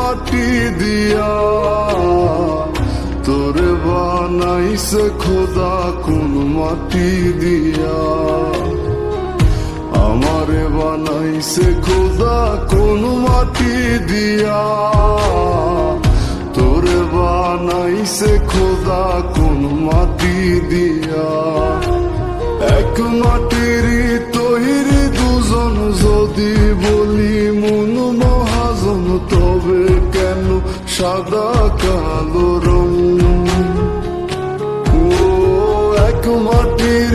মাটি দিয়া, তোরে বানাইছে খোদা কোন মাটি দিয়া, আমারে বানাইছে খোদা কোন মাটি দিয়া, তোরে বানাইছে খোদা কোন মাটি দিয়া। এক মাটির তৈরি দুজন যদি বলি মন মহাজন, তবে কেন সাদা কালো রং? ও এক মাটির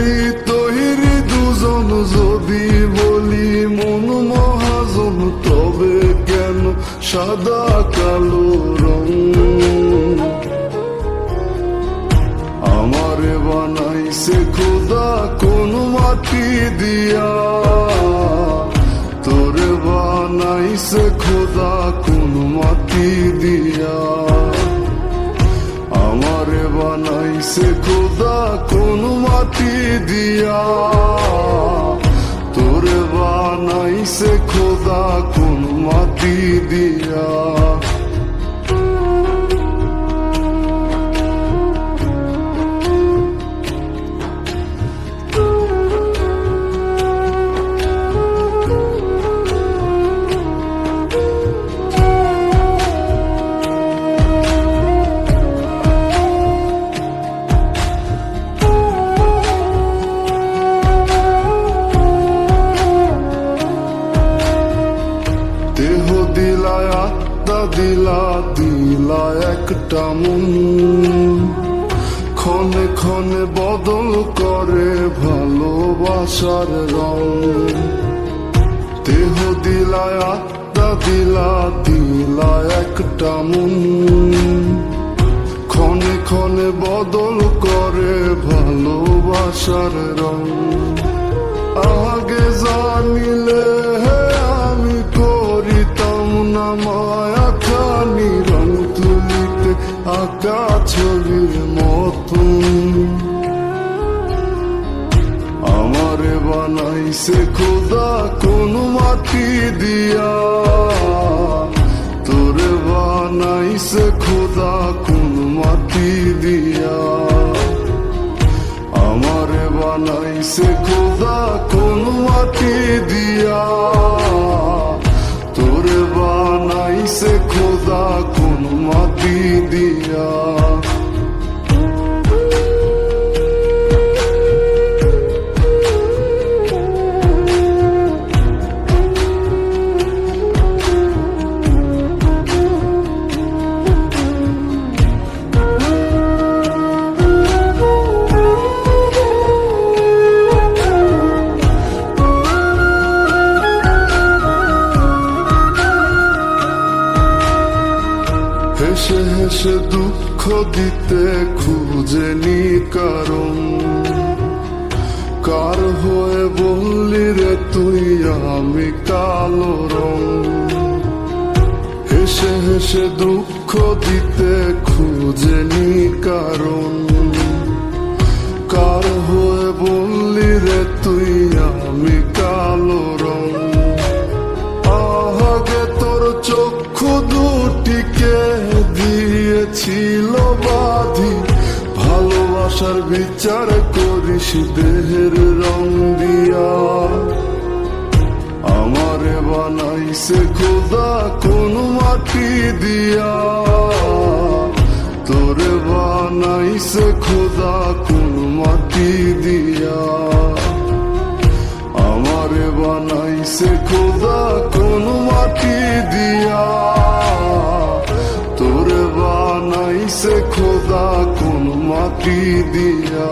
তৈরি দুজন যদি বলি মন মহাজন, তবে কেন সাদা কালো রং? আমারে বানাইছে খোদা কোন মাটি দিয়া, তোরে বানাইছে খোদা কোন মাটি দিয়া, আমারে বানাইছে খোদা কোন মাটি দিয়া, তোরে বানাইছে খোদা কোন মাটি দিয়া। দেহ দিলা আত্মা দিলা, দিলা একটা মন, ক্ষণে ক্ষণে বদল করে ভালোবাসার রং। দেহ দিলা আত্মা দিলা, দিলা একটা মন, ক্ষণে ক্ষণে বদল করে ভালোবাসার রং। আগে জানিলে আমি করিতাম না মায়া খানি, রং তুলিতে আঁকা ছবির মতন। আমারে বানাইছে খোদা কোন মাটি দিয়া, তোরে বানাইছে খোদা কোন মাটি দিয়া, আমারে বানাইছে খোদা কোন মাটি দিয়া, তোরে বানাইছে খোদা কোন মাটি দিয়া। হেসে হেসে দুঃখ দিতে খুঁজেনি কারণ, কার হয়ে বললি রে তুই আমি কালো রং? হেসে হেসে দুঃখ দিতে খুঁজেনি কারণ, কার হয়ে বললি রে তুই আমি কালো রং? আগে তোর চক্ষু দুটিকে দিয়েছিল বাঁধি, ভালোবাসার বিচার করিস দেহের রং দিয়া। আমারে বানাইছে খোদা কোন মাটি দিয়া, তোরে বানাইছে খোদা কোন মাটি দিয়া, আমারে বানাইছে খোদা কোন মাটি দিয়া, তোরে বানাইছে খোদা কোন মাটি দিয়া।